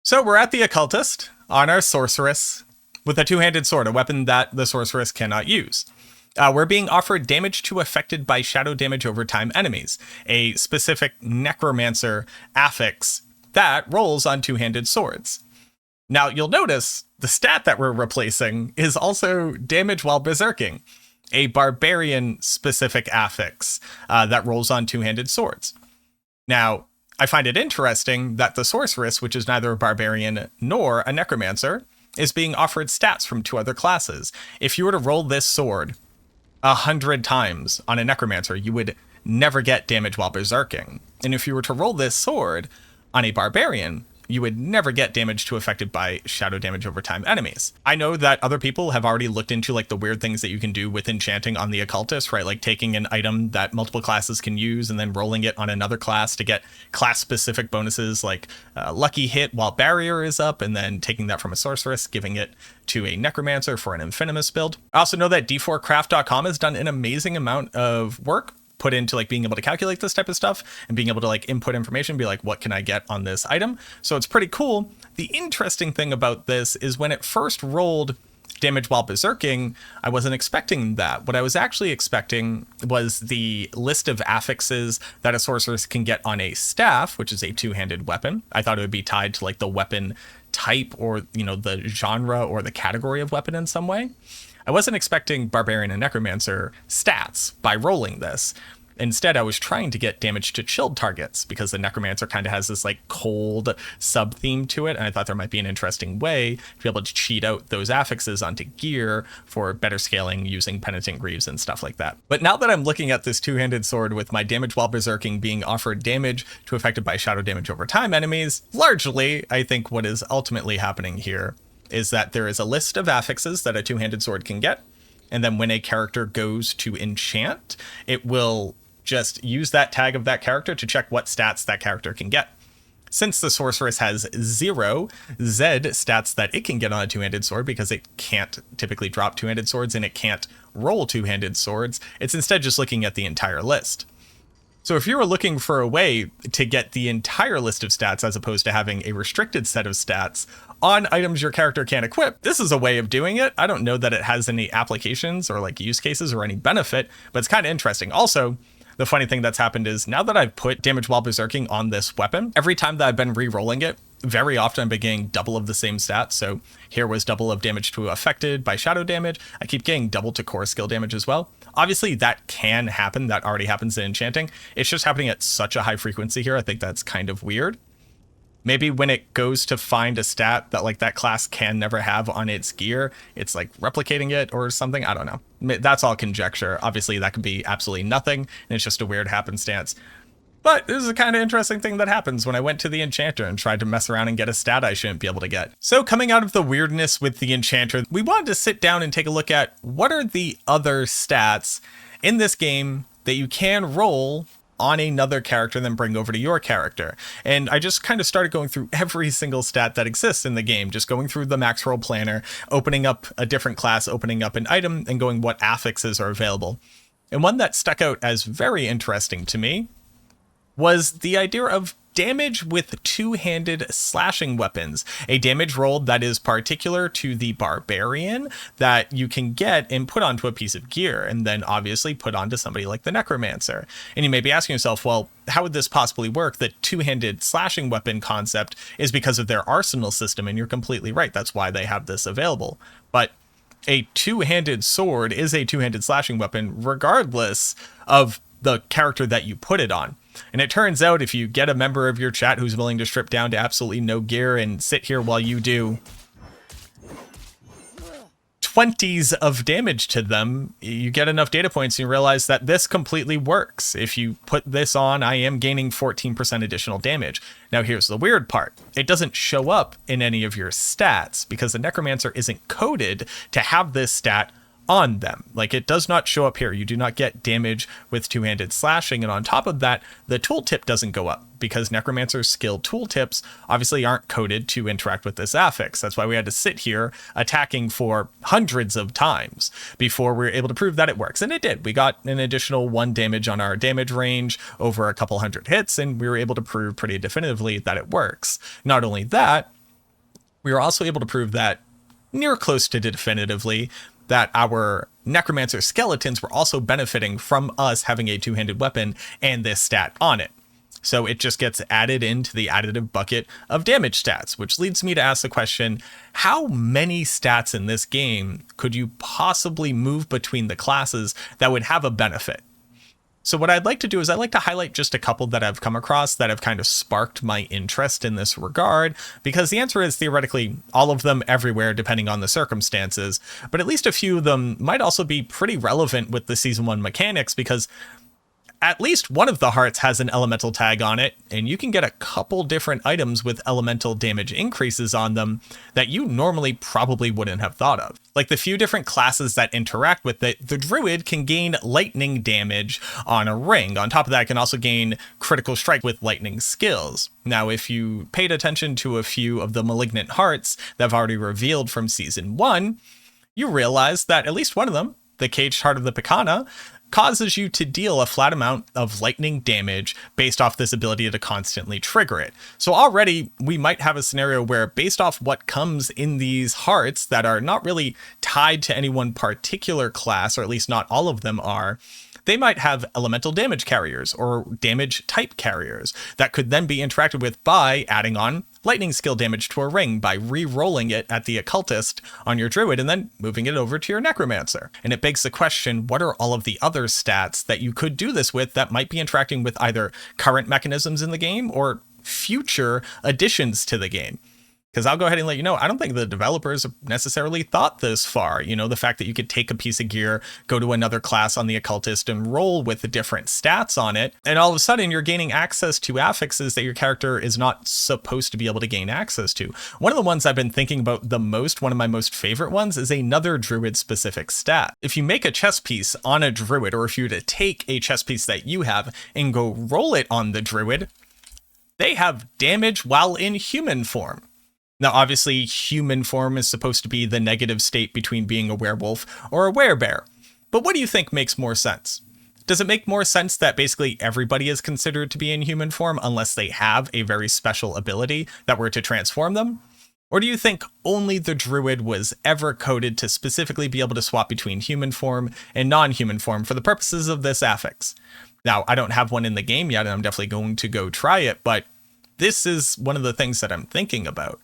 So we're at the Occultist on our Sorceress with a two-handed sword, a weapon that the Sorceress cannot use. We're being offered damage to affected by shadow damage over time enemies, a specific Necromancer affix that rolls on two-handed swords. Now, you'll notice the stat that we're replacing is also damage while berserking, a Barbarian specific affix that rolls on two-handed swords. Now, I find it interesting that the Sorceress, which is neither a Barbarian nor a Necromancer, is being offered stats from two other classes. If you were to roll this sword 100 times on a Necromancer, you would never get damage while berserking. And if you were to roll this sword on a Barbarian, you would never get damage to affected by shadow damage over time enemies. I know that other people have already looked into like the weird things that you can do with enchanting on the Occultist, right? Like taking an item that multiple classes can use and then rolling it on another class to get class specific bonuses like lucky hit while barrier is up, and then taking that from a Sorceress, giving it to a Necromancer for an Infinimus build. I also know that d4craft.com has done an amazing amount of work put into like being able to calculate this type of stuff and being able to like input information, be like, what can I get on this item? So it's pretty cool. The interesting thing about this is when it first rolled damage while berserking, I wasn't expecting that. What I was actually expecting was the list of affixes that a sorceress can get on a staff, which is a two-handed weapon. I thought it would be tied to like the weapon type or, you know, the genre or the category of weapon in some way. I wasn't expecting Barbarian and Necromancer stats by rolling this. Instead, I was trying to get damage to chilled targets because the Necromancer kind of has this like cold sub-theme to it, and I thought there might be an interesting way to be able to cheat out those affixes onto gear for better scaling using Penitent Greaves and stuff like that. But now that I'm looking at this two-handed sword with my damage while berserking being offered damage to affected by shadow damage over time enemies, largely, I think what is ultimately happening here is that there is a list of affixes that a two-handed sword can get, and then when a character goes to enchant, it will just use that tag of that character to check what stats that character can get. Since the Sorceress has 0 Z stats that it can get on a two-handed sword because it can't typically drop two-handed swords and it can't roll two-handed swords, it's instead just looking at the entire list. So if you were looking for a way to get the entire list of stats as opposed to having a restricted set of stats on items your character can't equip, this is a way of doing it. I don't know that it has any applications or like use cases or any benefit, but it's kind of interesting. Also, the funny thing that's happened is now that I've put damage while berserking on this weapon, every time that I've been re-rolling it, very often I've been getting double of the same stats. So here was double of damage to affected by shadow damage. I keep getting double to core skill damage as well. Obviously that can happen. That already happens in enchanting. It's just happening at such a high frequency here. I think that's kind of weird. Maybe when it goes to find a stat that like that class can never have on its gear, it's like replicating it or something. I don't know. That's all conjecture. Obviously that could be absolutely nothing, and it's just a weird happenstance. But this is a kind of interesting thing that happens when I went to the Enchanter and tried to mess around and get a stat I shouldn't be able to get. So coming out of the weirdness with the Enchanter, we wanted to sit down and take a look at what are the other stats in this game that you can roll on another character and then bring over to your character. And I just kind of started going through every single stat that exists in the game, just going through the max roll planner, opening up a different class, opening up an item, and going what affixes are available. And one that stuck out as very interesting to me was the idea of damage with two-handed slashing weapons, a damage roll that is particular to the Barbarian that you can get and put onto a piece of gear and then obviously put onto somebody like the Necromancer. And you may be asking yourself, well, how would this possibly work? The two-handed slashing weapon concept is because of their arsenal system, and you're completely right. That's why they have this available. But a two-handed sword is a two-handed slashing weapon regardless of the character that you put it on. And it turns out if you get a member of your chat who's willing to strip down to absolutely no gear and sit here while you do 20s of damage to them, you get enough data points and you realize that this completely works. If you put this on, I am gaining 14% additional damage. Now here's the weird part. It doesn't show up in any of your stats because the Necromancer isn't coded to have this stat on them. Like, it does not show up here. You do not get damage with two-handed slashing. And on top of that, the tooltip doesn't go up because Necromancer's skill tooltips obviously aren't coded to interact with this affix. That's why we had to sit here attacking for hundreds of times before we were able to prove that it works. And it did. We got an additional 1 damage on our damage range over a couple hundred hits, and we were able to prove pretty definitively that it works. Not only that, We were also able to prove that, near close to definitively, that our Necromancer skeletons were also benefiting from us having a two-handed weapon and this stat on it. So it just gets added into the additive bucket of damage stats, which leads me to ask the question, how many stats in this game could you possibly move between the classes that would have a benefit? So what I'd like to do is I'd like to highlight just a couple that I've come across that have kind of sparked my interest in this regard, because the answer is theoretically all of them everywhere depending on the circumstances, but at least a few of them might also be pretty relevant with the Season 1 mechanics, because at least one of the hearts has an elemental tag on it, and you can get a couple different items with elemental damage increases on them that you normally probably wouldn't have thought of. Like the few different classes that interact with it, the Druid can gain lightning damage on a ring. On top of that, it can also gain critical strike with lightning skills. Now, if you paid attention to a few of the malignant hearts that I've already revealed from Season 1, you realize that at least one of them, the Caged Heart of the Picana, causes you to deal a flat amount of lightning damage based off this ability to constantly trigger it. So already we might have a scenario where, based off what comes in these hearts that are not really tied to any one particular class, or at least not all of them are, they might have elemental damage carriers or damage type carriers that could then be interacted with by adding on lightning skill damage to a ring by re-rolling it at the occultist on your druid and then moving it over to your necromancer. And it begs the question, what are all of the other stats that you could do this with that might be interacting with either current mechanisms in the game or future additions to the game? Because I'll go ahead and let you know, I don't think the developers have necessarily thought this far. You know, the fact that you could take a piece of gear, go to another class on the occultist and roll with the different stats on it, and all of a sudden you're gaining access to affixes that your character is not supposed to be able to gain access to. One of the ones I've been thinking about the most, one of my most favorite ones, is another druid specific stat. If you make a chess piece on a druid, or if you were to take a chess piece that you have and go roll it on the druid, they have damage while in human form. Now, obviously, human form is supposed to be the negative state between being a werewolf or a werebear. But what do you think makes more sense? Does it make more sense that basically everybody is considered to be in human form unless they have a very special ability that were to transform them? Or do you think only the druid was ever coded to specifically be able to swap between human form and non-human form for the purposes of this affix? Now, I don't have one in the game yet, and I'm definitely going to go try it, but this is one of the things that I'm thinking about.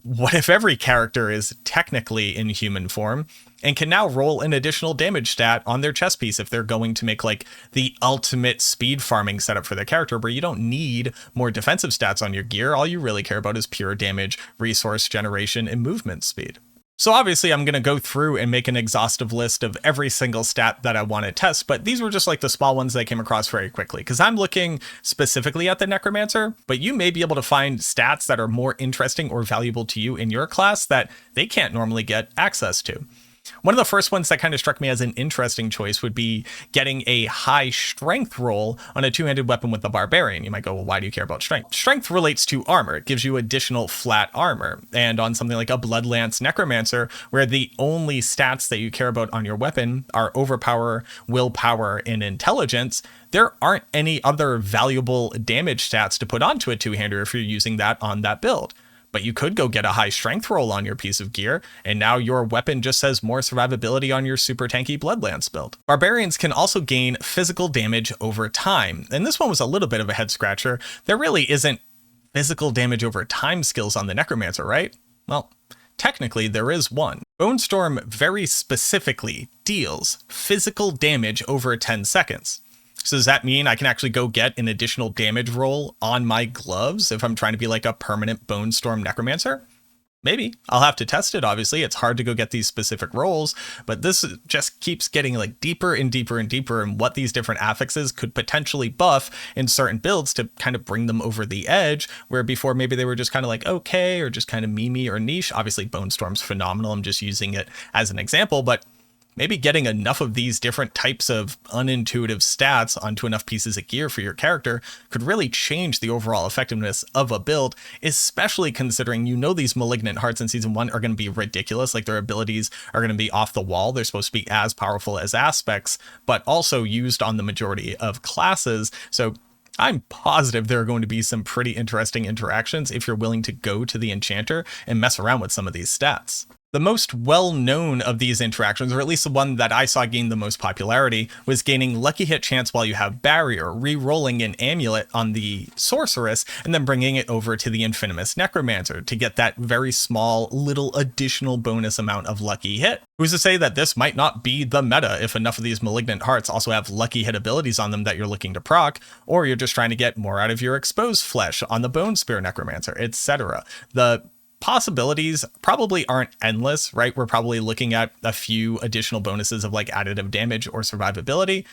What if every character is technically in human form and can now roll an additional damage stat on their chess piece if they're going to make like the ultimate speed farming setup for their character, where you don't need more defensive stats on your gear. All you really care about is pure damage, resource generation, and movement speed. So obviously I'm going to go through and make an exhaustive list of every single stat that I want to test, but these were just like the small ones that I came across very quickly, because I'm looking specifically at the Necromancer, but you may be able to find stats that are more interesting or valuable to you in your class that they can't normally get access to. One of the first ones that kind of struck me as an interesting choice would be getting a high strength roll on a two-handed weapon with the Barbarian. You might go, well, why do you care about strength? Strength relates to armor. It gives you additional flat armor. And on something like a Bloodlance Necromancer, where the only stats that you care about on your weapon are overpower, willpower, and intelligence, there aren't any other valuable damage stats to put onto a two-hander if you're using that on that build. But you could go get a high strength roll on your piece of gear, and now your weapon just has more survivability on your super tanky Bloodlance build. Barbarians can also gain physical damage over time, and this one was a little bit of a head scratcher. There really isn't physical damage over time skills on the Necromancer, right? Well, technically there is one. Bone Storm very specifically deals physical damage over 10 seconds. So does that mean I can actually go get an additional damage roll on my gloves if I'm trying to be like a permanent Bone Storm Necromancer? Maybe. I'll have to test it, obviously. It's hard to go get these specific rolls, but this just keeps getting like deeper and deeper and deeper in what these different affixes could potentially buff in certain builds to kind of bring them over the edge, where before maybe they were just kind of like okay, or just kind of memey or niche. Obviously, Bone Storm's phenomenal. I'm just using it as an example, but maybe getting enough of these different types of unintuitive stats onto enough pieces of gear for your character could really change the overall effectiveness of a build, especially considering these Malignant Hearts in Season 1 are going to be ridiculous. Like, their abilities are going to be off the wall. They're supposed to be as powerful as aspects, but also used on the majority of classes. So I'm positive there are going to be some pretty interesting interactions if you're willing to go to the enchanter and mess around with some of these stats. The most well-known of these interactions, or at least the one that I saw gain the most popularity, was gaining lucky hit chance while you have barrier, re-rolling an amulet on the sorceress, and then bringing it over to the infamous Necromancer to get that very small little additional bonus amount of lucky hit. Who's to say that this might not be the meta if enough of these malignant hearts also have lucky hit abilities on them that you're looking to proc, or you're just trying to get more out of your exposed flesh on the Bone Spear Necromancer, etc. The possibilities probably aren't endless, right? We're probably looking at a few additional bonuses of like additive damage or survivability,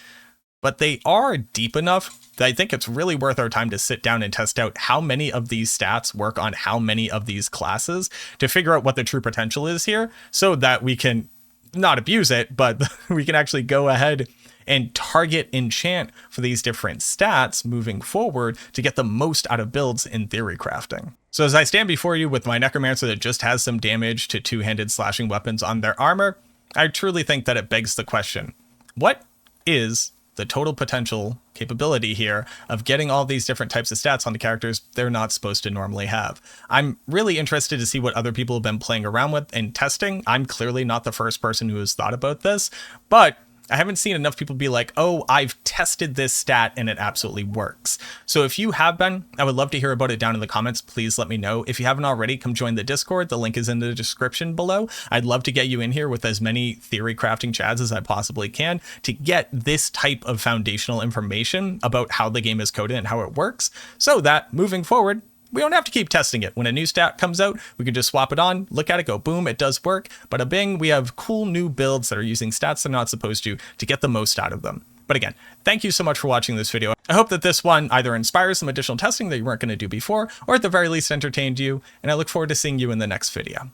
but they are deep enough that I think it's really worth our time to sit down and test out how many of these stats work on how many of these classes to figure out what the true potential is here, so that we can not abuse it, but we can actually go ahead and target enchant for these different stats moving forward to get the most out of builds in theory crafting. So as I stand before you with my Necromancer that just has some damage to two-handed slashing weapons on their armor, I truly think that it begs the question, what is the total potential capability here of getting all these different types of stats onto characters they're not supposed to normally have? I'm really interested to see what other people have been playing around with and testing. I'm clearly not the first person who has thought about this, but I haven't seen enough people be like, oh, I've tested this stat and it absolutely works. So if you have been, I would love to hear about it down in the comments. Please let me know. If you haven't already, come join the Discord. The link is in the description below. I'd love to get you in here with as many theory crafting chads as I possibly can to get this type of foundational information about how the game is coded and how it works, so that moving forward, we don't have to keep testing it. When a new stat comes out, we can just swap it on, look at it, go boom, it does work. Bada bing, we have cool new builds that are using stats they're not supposed to get the most out of them. But again, thank you so much for watching this video. I hope that this one either inspires some additional testing that you weren't going to do before, or at the very least entertained you, and I look forward to seeing you in the next video.